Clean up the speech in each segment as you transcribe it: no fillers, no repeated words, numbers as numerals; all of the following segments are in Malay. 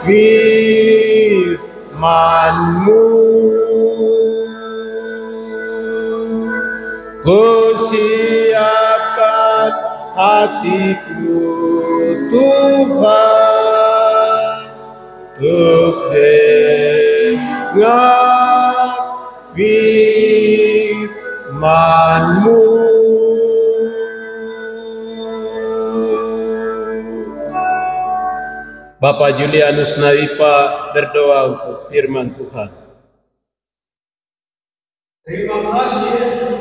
firman-Mu. Ku siapkan hatiku Tuhan untuk dengar firman-Mu. Bapak Julianus Nawipa berdoa untuk firman Tuhan. Terima kasih Yesus.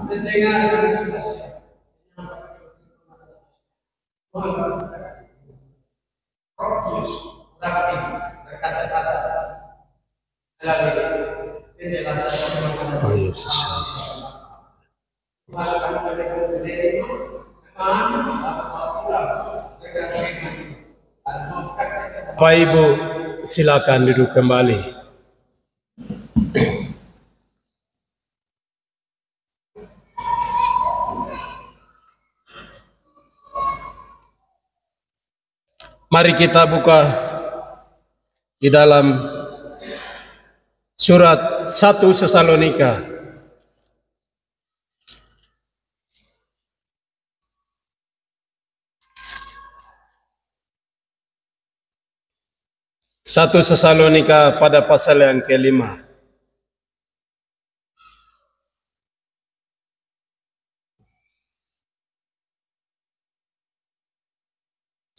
Mendengar kami sudah siap. Roh rapi berkata-kata melalui penjelasan firman. Oh Yesus. Bapak Ibu, silakan duduk kembali. Mari kita buka di dalam surat 1 Tesalonika. Satu Tesalonika pada pasal yang kelima.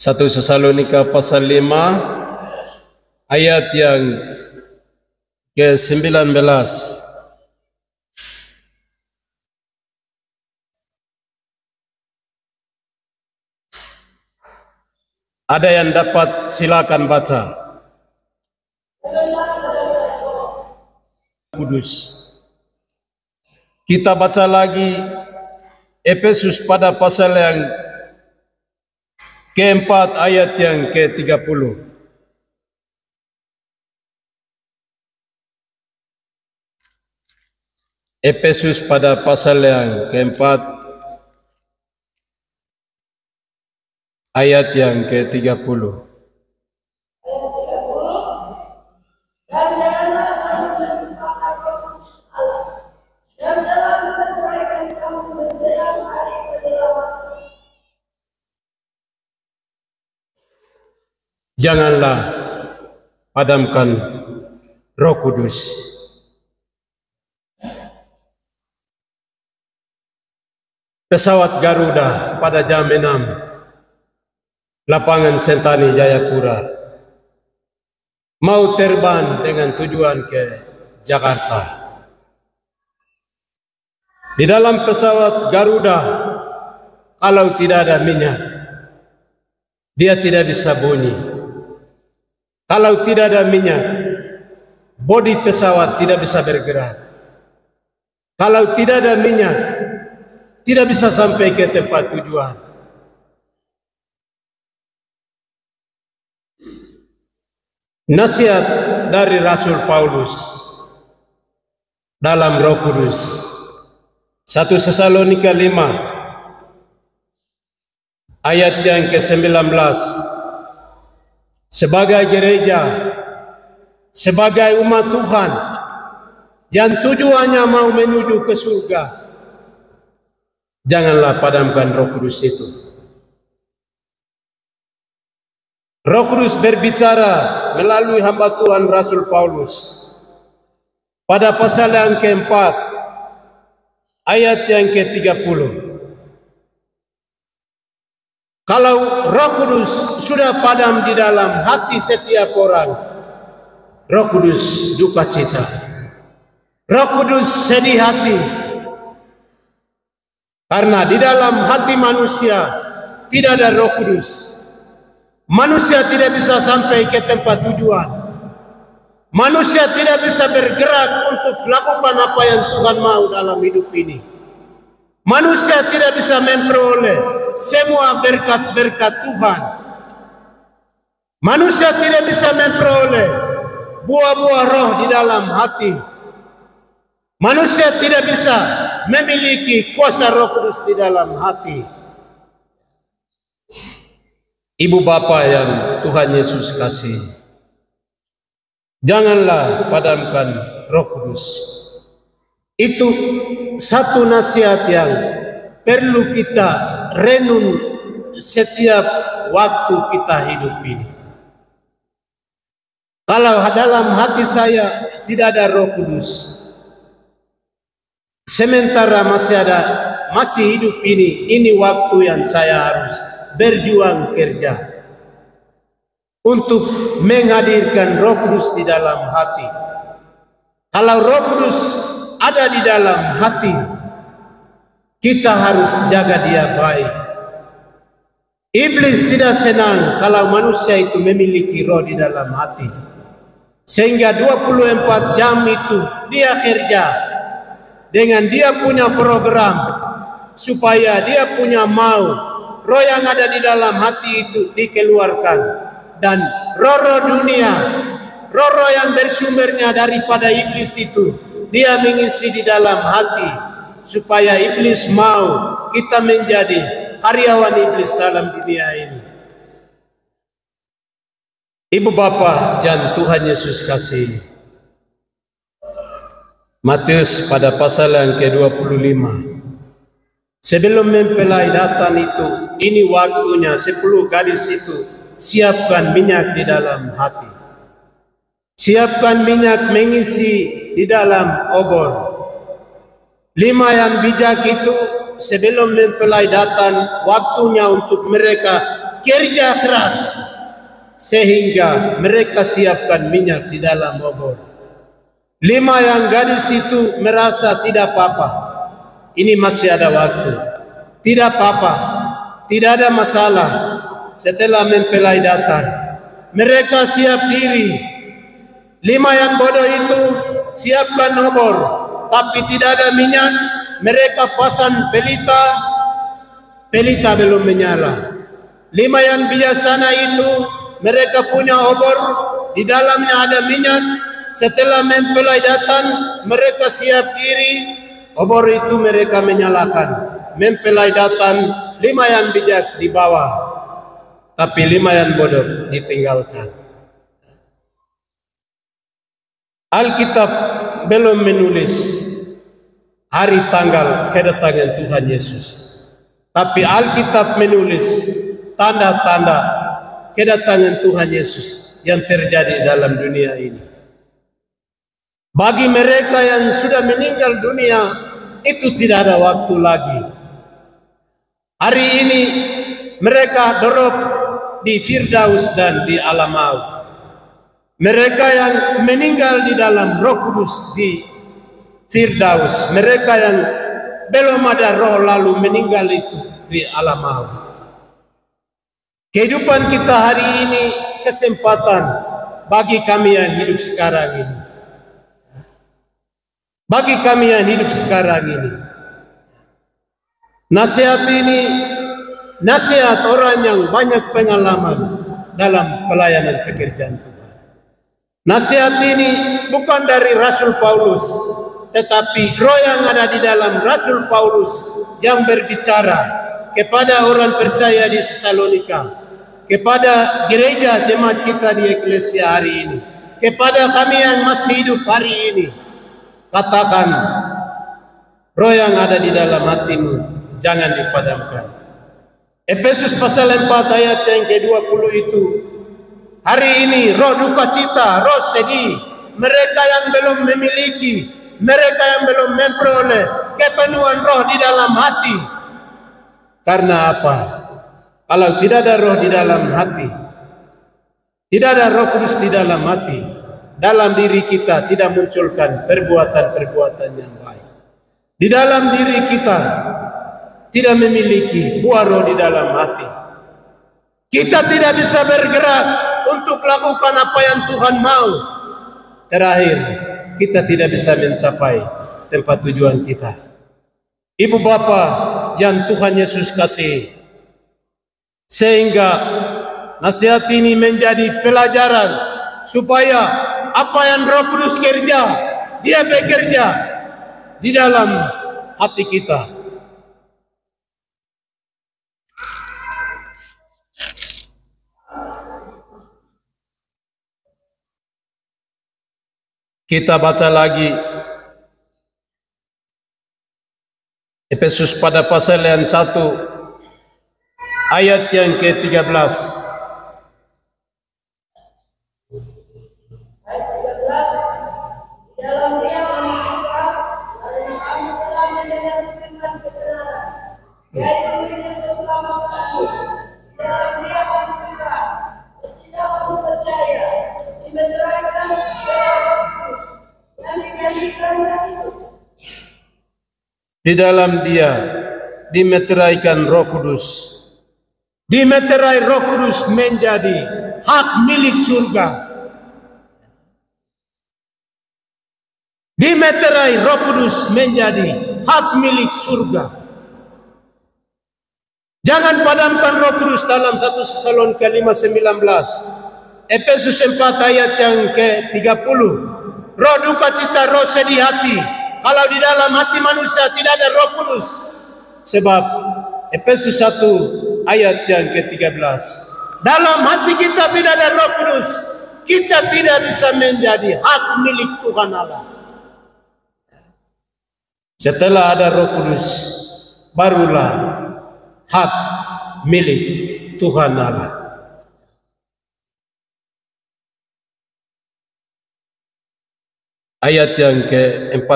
Satu Tesalonika pasal 5 ayat yang ke-19. Ada yang dapat silakan baca. Kudus. Kita baca lagi Efesus pada pasal yang keempat ayat yang ke-30. Efesus pada pasal yang keempat ayat yang ke-30. Janganlah padamkan Roh Kudus. Pesawat Garuda pada jam 6, lapangan Sentani Jayapura, mau terbang dengan tujuan ke Jakarta. Di dalam pesawat Garuda, kalau tidak ada minyak, dia tidak bisa bunyi. Kalau tidak ada minyak, bodi pesawat tidak bisa bergerak. Kalau tidak ada minyak, tidak bisa sampai ke tempat tujuan. Nasihat dari Rasul Paulus dalam Roh Kudus. 1 Tesalonika 5 ayat yang ke-19. Sebagai gereja, sebagai umat Tuhan yang tujuannya mau menuju ke surga, janganlah padamkan Roh Kudus itu. Roh Kudus berbicara melalui hamba Tuhan Rasul Paulus pada pasal yang keempat ayat yang ke-30. Kalau Roh Kudus sudah padam di dalam hati setiap orang, Roh Kudus duka cita, Roh Kudus sedih hati, karena di dalam hati manusia tidak ada Roh Kudus. Manusia tidak bisa sampai ke tempat tujuan. Manusia tidak bisa bergerak untuk melakukan apa yang Tuhan mau dalam hidup ini. Manusia tidak bisa memperoleh semua berkat-berkat Tuhan. Manusia tidak bisa memperoleh buah-buah roh di dalam hati. Manusia tidak bisa memiliki kuasa Roh Kudus di dalam hati. Ibu Bapa yang Tuhan Yesus kasih, janganlah padamkan Roh Kudus. Itu satu nasihat yang perlu kita renung setiap waktu kita hidup ini. Kalau dalam hati saya tidak ada Roh Kudus, sementara masih hidup ini waktu yang saya harus berjuang kerja untuk menghadirkan Roh Kudus di dalam hati. Kalau Roh Kudus ada di dalam hati, kita harus jaga dia baik. Iblis tidak senang kalau manusia itu memiliki roh di dalam hati, sehingga 24 jam itu dia kerja dengan dia punya program supaya dia punya mau roh yang ada di dalam hati itu dikeluarkan, dan roh-roh dunia, roh-roh yang bersumbernya daripada iblis itu dia mengisi di dalam hati supaya iblis mau kita menjadi karyawan iblis dalam dunia ini. Ibu Bapa yang Tuhan Yesus kasih, Matius pada pasal yang ke-25, sebelum mempelai datang itu, ini waktunya 10 gadis itu siapkan minyak di dalam hati. Siapkan minyak mengisi di dalam obor. 5 yang bijak itu sebelum mempelai datang, waktunya untuk mereka kerja keras sehingga mereka siapkan minyak di dalam obor. 5 yang gadis itu merasa tidak apa-apa, ini masih ada waktu, tidak apa-apa, tidak ada masalah. Setelah mempelai datang, mereka siap diri. 5 yang bodoh itu siapkan obor, tapi tidak ada minyak. Mereka pasang pelita, pelita belum menyala. 5 yang bijaksana itu mereka punya obor, di dalamnya ada minyak. Setelah mempelai datang, mereka siap diri, obor itu mereka menyalakan. Mempelai datang, 5 yang bijak di bawah, tapi 5 yang bodoh ditinggalkan. Alkitab belum menulis hari tanggal kedatangan Tuhan Yesus, tapi Alkitab menulis tanda-tanda kedatangan Tuhan Yesus yang terjadi dalam dunia ini. Bagi mereka yang sudah meninggal dunia, itu tidak ada waktu lagi. Hari ini mereka drop di Firdaus dan di alam maut. Mereka yang meninggal di dalam Roh Kudus di Firdaus, mereka yang belum ada roh lalu meninggal itu di alam maut. Kehidupan kita hari ini kesempatan bagi kami yang hidup sekarang ini. Bagi kami yang hidup sekarang ini, nasihat ini nasihat orang yang banyak pengalaman dalam pelayanan pekerjaan Tuhan. Nasihat ini bukan dari Rasul Paulus, tetapi roh yang ada di dalam Rasul Paulus yang berbicara kepada orang percaya di Tesalonika, kepada gereja jemaat kita di eklesia hari ini, kepada kami yang masih hidup hari ini. Katakan, roh yang ada di dalam hatimu jangan dipadamkan. Efesus pasal 4 ayat yang ke-20 itu, hari ini roh duka cita, roh sedih, mereka yang belum memiliki, mereka yang belum memperoleh kepenuhan roh di dalam hati. Karena apa? Kalau tidak ada roh di dalam hati, tidak ada Roh Kudus di dalam hati, dalam diri kita tidak munculkan perbuatan-perbuatan yang baik. Di dalam diri kita tidak memiliki buah roh di dalam hati. Kita tidak bisa bergerak untuk lakukan apa yang Tuhan mau. Terakhir, kita tidak bisa mencapai tempat tujuan kita. Ibu Bapa yang Tuhan Yesus kasih, sehingga nasihat ini menjadi pelajaran supaya apa yang Roh Kudus kerja, dia bekerja di dalam hati kita. Kita baca lagi Efesus pada pasal yang 1 ayat yang ke-13. Dalam Dia kami berkat, karena kami telah mendengar firman kebenaran, yaitu Injil keselamatan. Dalam Dia kami berkat, tidak kami percaya, dimeteraikan oleh Roh Kudus, dan dijanjikannya itu. Di dalam Dia dimeteraikan Roh Kudus. Dimeterai Roh Kudus menjadi hak milik surga. Dimeterai Roh Kudus menjadi hak milik surga. Jangan padamkan Roh Kudus dalam 1 Tesalonika 5:19. Efesus 4 ayat yang ke-30. Roh duka cita, roh sedih hati. Kalau di dalam hati manusia tidak ada Roh Kudus. Sebab Efesus 1 ayat yang ke-13. Dalam hati kita tidak ada Roh Kudus, kita tidak bisa menjadi hak milik Tuhan Allah. Setelah ada Roh Kudus, barulah hak milik Tuhan Allah. Ayat yang ke-14.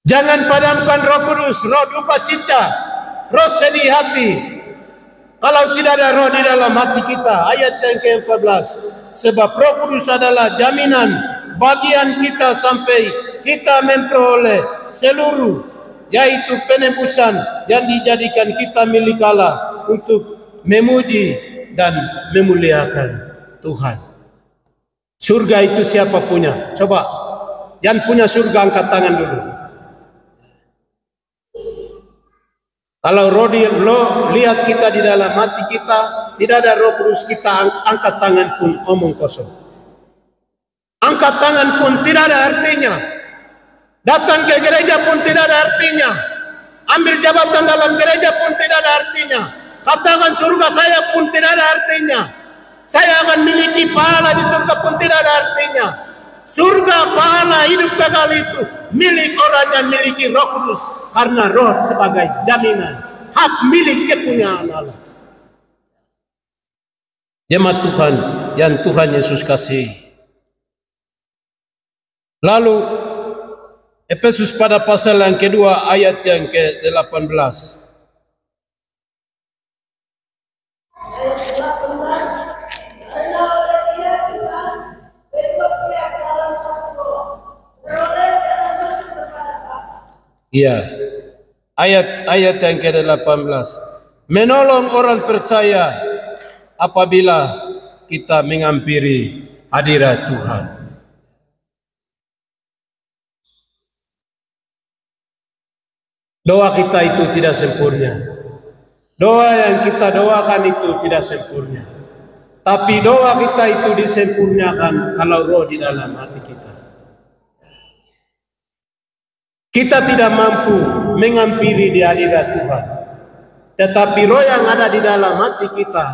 Jangan padamkan Roh Kudus, roh duka cita, roh sedih hati. Kalau tidak ada roh di dalam hati kita, ayat yang ke-14. Sebab Roh Kudus adalah jaminan bagian kita sampai kita memperoleh seluruh, yaitu penebusan yang dijadikan kita milik Allah untuk memuji dan memuliakan Tuhan. Surga itu siapa punya? Coba, yang punya surga angkat tangan dulu. Kalau roh lihat kita di dalam hati kita, tidak ada Roh Kudus, kita angkat tangan pun omong kosong. Angkat tangan pun tidak ada artinya. Datang ke gereja pun tidak ada artinya. Ambil jabatan dalam gereja pun tidak ada artinya. Katakan surga saya pun tidak ada artinya. Saya akan miliki pahala di surga pun tidak ada artinya. Surga, pahala, hidup kekal itu milik orang yang memiliki Roh Kudus, karena roh sebagai jaminan hak milik kepunyaan Allah. Jemaat Tuhan yang Tuhan Yesus kasihi. Lalu Efesus pada pasal yang kedua ayat yang ke-18. Iya, ayat yang ke-18. Menolong orang percaya apabila kita menghampiri hadirat Tuhan. Doa kita itu tidak sempurna. Doa yang kita doakan itu tidak sempurna. Tapi doa kita itu disempurnakan kalau roh di dalam hati kita. Kita tidak mampu menghampiri di hadirat Tuhan. Tetapi roh yang ada di dalam hati kita,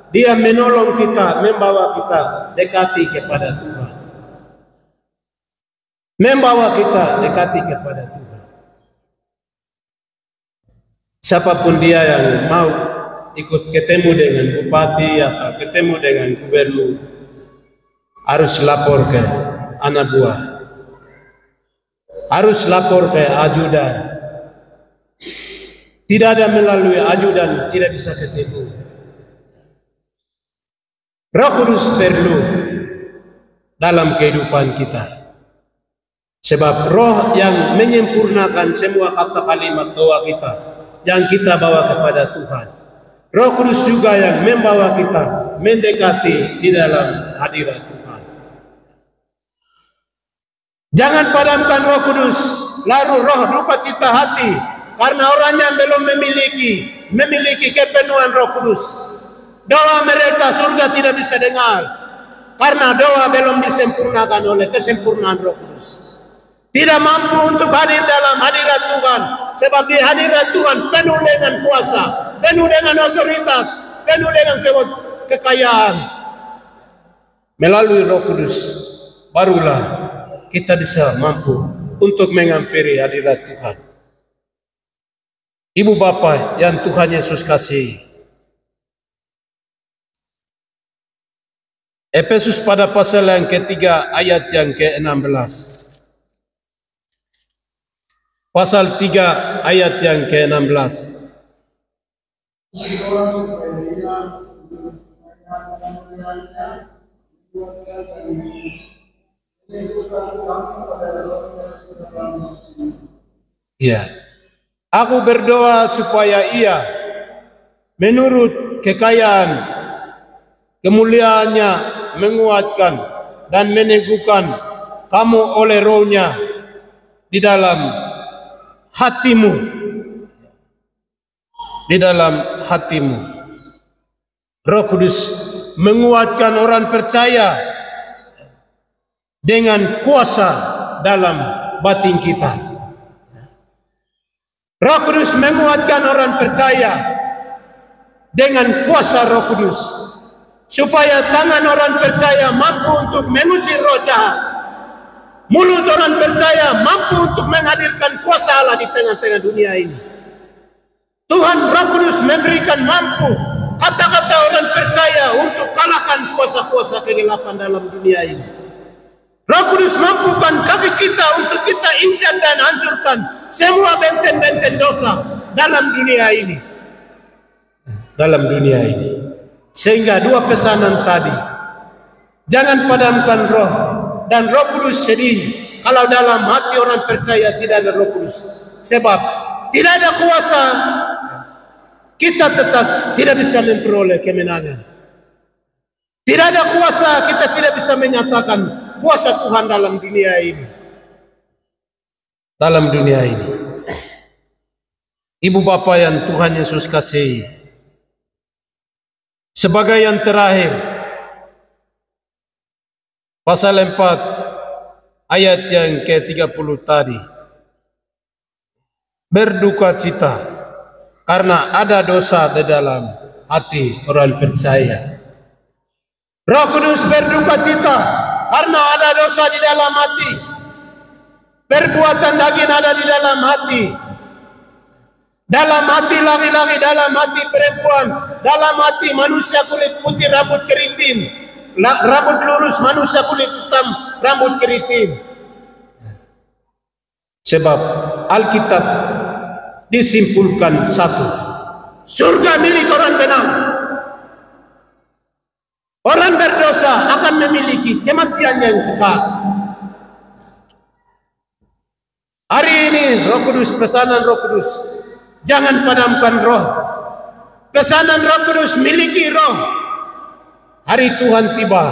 dia menolong kita, membawa kita dekati kepada Tuhan. Membawa kita dekati kepada Tuhan. Siapapun dia yang mau ikut ketemu dengan bupati atau ketemu dengan gubernur, harus lapor ke anak buah. Harus lapor ke ajudan. Tidak ada melalui ajudan, tidak bisa ketemu. Roh Kudus perlu dalam kehidupan kita. Sebab roh yang menyempurnakan semua kata kalimat doa kita yang kita bawa kepada Tuhan. Roh Kudus juga yang membawa kita mendekati di dalam hadirat Tuhan. Jangan padamkan Roh Kudus, lalu roh duka cita hati, karena orang yang belum memiliki kepenuhan Roh Kudus. Doa mereka surga tidak bisa dengar. karena doa belum disempurnakan oleh kesempurnaan Roh Kudus. Tidak mampu untuk hadir dalam hadirat Tuhan, sebab di hadirat Tuhan penuh dengan kuasa, penuh dengan otoritas, penuh dengan kekayaan. Melalui Roh Kudus barulah kita bisa mampu untuk menghampiri hadirat Tuhan. Ibu Bapa yang Tuhan Yesus kasihi, Efesus pada pasal yang ketiga ayat yang ke-16. Pasal 3 ayat yang ke-16. Ya. Aku berdoa supaya ia menurut kekayaan kemuliaannya menguatkan dan meneguhkan kamu oleh Roh-Nya di dalam hatimu, di dalam hatimu. Roh Kudus menguatkan orang percaya dengan kuasa dalam batin kita. Roh Kudus menguatkan orang percaya dengan kuasa Roh Kudus, supaya tangan orang percaya mampu untuk mengusir roh jahat. Mulut orang percaya mampu untuk menghadirkan kuasa Allah di tengah-tengah dunia ini. Tuhan Roh Kudus memberikan mampu kata-kata orang percaya untuk kalahkan kuasa-kuasa kegelapan dalam dunia ini. Roh Kudus mampukan kaki kita untuk kita injak dan hancurkan semua benteng-benteng dosa dalam dunia ini. Dalam dunia ini. Sehingga dua pesanan tadi, jangan padamkan roh, dan Roh Kudus sedih kalau dalam hati orang percaya tidak ada Roh Kudus. Sebab tidak ada kuasa, kita tetap tidak bisa memperoleh kemenangan. Tidak ada kuasa, kita tidak bisa menyatakan kuasa Tuhan dalam dunia ini. Dalam dunia ini. Ibu Bapa yang Tuhan Yesus kasihi, sebagai yang terakhir, pasal 4 ayat yang ke-30 tadi. Berduka cita karena ada dosa di dalam hati orang percaya. Roh Kudus berduka cita karena ada dosa di dalam hati. Perbuatan daging ada di dalam hati. Dalam hati laki-laki, dalam hati perempuan, dalam hati manusia kulit putih rambut keriting, rambut lurus manusia kulit hitam rambut keriting. Sebab Alkitab disimpulkan satu, surga milik orang benar. Orang berdosa akan memiliki kematian yang kekal. Hari ini Roh Kudus, pesanan Roh Kudus, jangan padamkan roh. Pesanan Roh Kudus, miliki roh. Hari Tuhan tiba,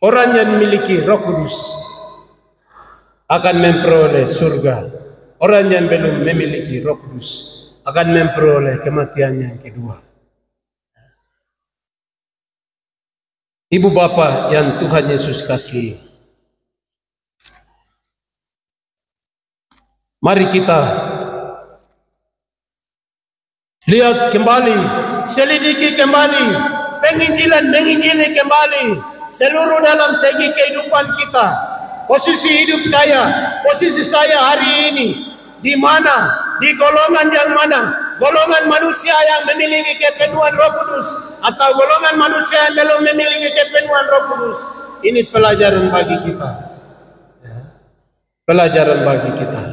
orang yang memiliki Roh Kudus akan memperoleh surga. Orang yang belum memiliki Roh Kudus akan memperoleh kematian yang kedua. Ibu Bapa yang Tuhan Yesus kasihi, mari kita lihat kembali, selidiki kembali, menginjili kembali seluruh dalam segi kehidupan kita. Posisi hidup saya, posisi saya hari ini, di mana, di golongan yang mana? Golongan manusia yang memiliki kepenuhan Roh Kudus atau golongan manusia yang belum memiliki kepenuhan Roh Kudus. Ini pelajaran bagi kita. Ya. Pelajaran bagi kita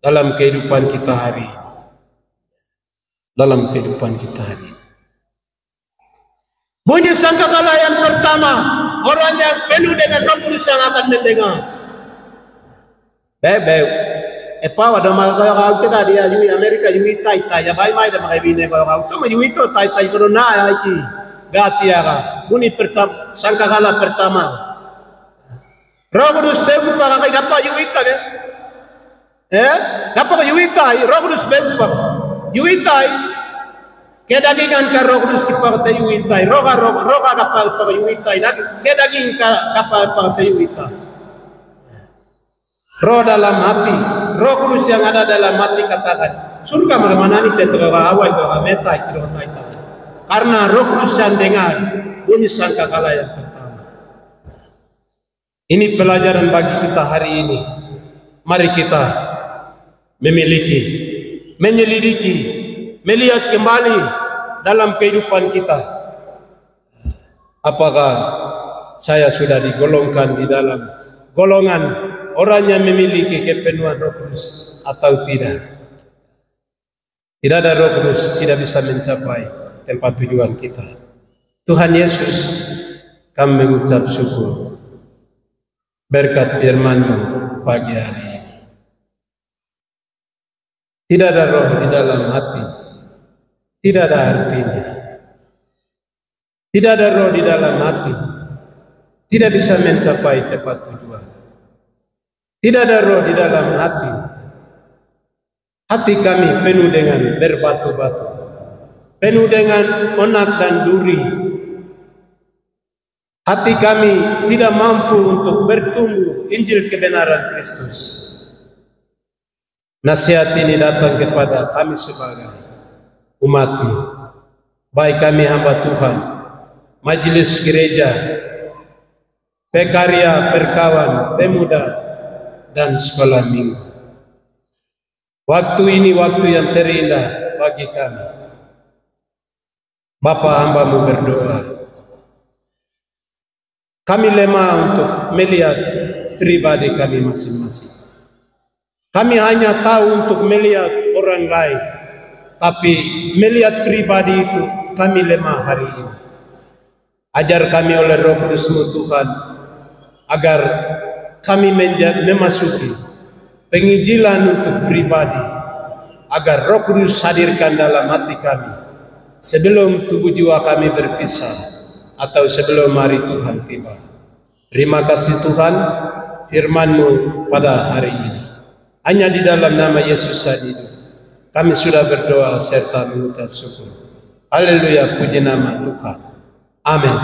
dalam kehidupan kita hari ini. Dalam kehidupan kita hari ini. Bunyi sangkakala yang pertama, orang yang penuh dengan Roh Kudus yang akan mendengar. Bebe. Epa wada makaya kau tidak dia yui Amerika yui tai ya bai mai dah makai bine kau tu mah yui tu tai corona ya iki gati ya bunyi pertama sangkakala pertama Roh Kudus begu pa kai apa yui ta ke apa yui tai Roh Kudus begu pa yui tai Kedagingan ka Roh Kudus kipagtayo itay. Roga kapag pagayo itay. Kedaging ka kapag pagtayo itay. Roh dalam hati. Roh Kudus yang ada dalam hati katakan. Surga mamanani tetragawai kagameta ikirotay tayo. Karena Roh Kudus yang dengar bunyi sangkakala yang pertama. Ini pelajaran bagi kita hari ini. Mari kita memiliki, menyelidiki, melihat kembali dalam kehidupan kita. Apakah saya sudah digolongkan di dalam golongan orang yang memiliki kepenuhan Roh Kudus atau tidak? Tidak ada Roh Kudus, tidak bisa mencapai tempat tujuan kita. Tuhan Yesus, kami mengucap syukur berkat firman-Mu pagi hari ini. Tidak ada roh di dalam hati, tidak ada artinya. Tidak ada roh di dalam hati, tidak bisa mencapai tempat tujuan. Tidak ada roh di dalam hati. Hati kami penuh dengan berbatu-batu, penuh dengan onak dan duri. Hati kami tidak mampu untuk bertumbuh Injil kebenaran Kristus. Nasihat ini datang kepada kami sebagai umat-Mu, baik kami hamba Tuhan, majelis gereja, pekarya, perkawan, pemuda, dan sekolah minggu. Waktu ini waktu yang terindah bagi kami. Bapa, hamba-Mu berdoa. Kami lemah untuk melihat pribadi kami masing-masing. Kami hanya tahu untuk melihat orang lain, tapi melihat pribadi itu kami lemah hari ini. Ajar kami oleh Roh Kudus-Mu Tuhan, agar kami memasuki penginjilan untuk pribadi, agar Roh Kudus hadirkan dalam hati kami sebelum tubuh jiwa kami berpisah atau sebelum hari Tuhan tiba. Terima kasih Tuhan, firman-Mu pada hari ini. Hanya di dalam nama Yesus saja kami sudah berdoa serta mengucap syukur. Haleluya, puji nama Tuhan. Amin.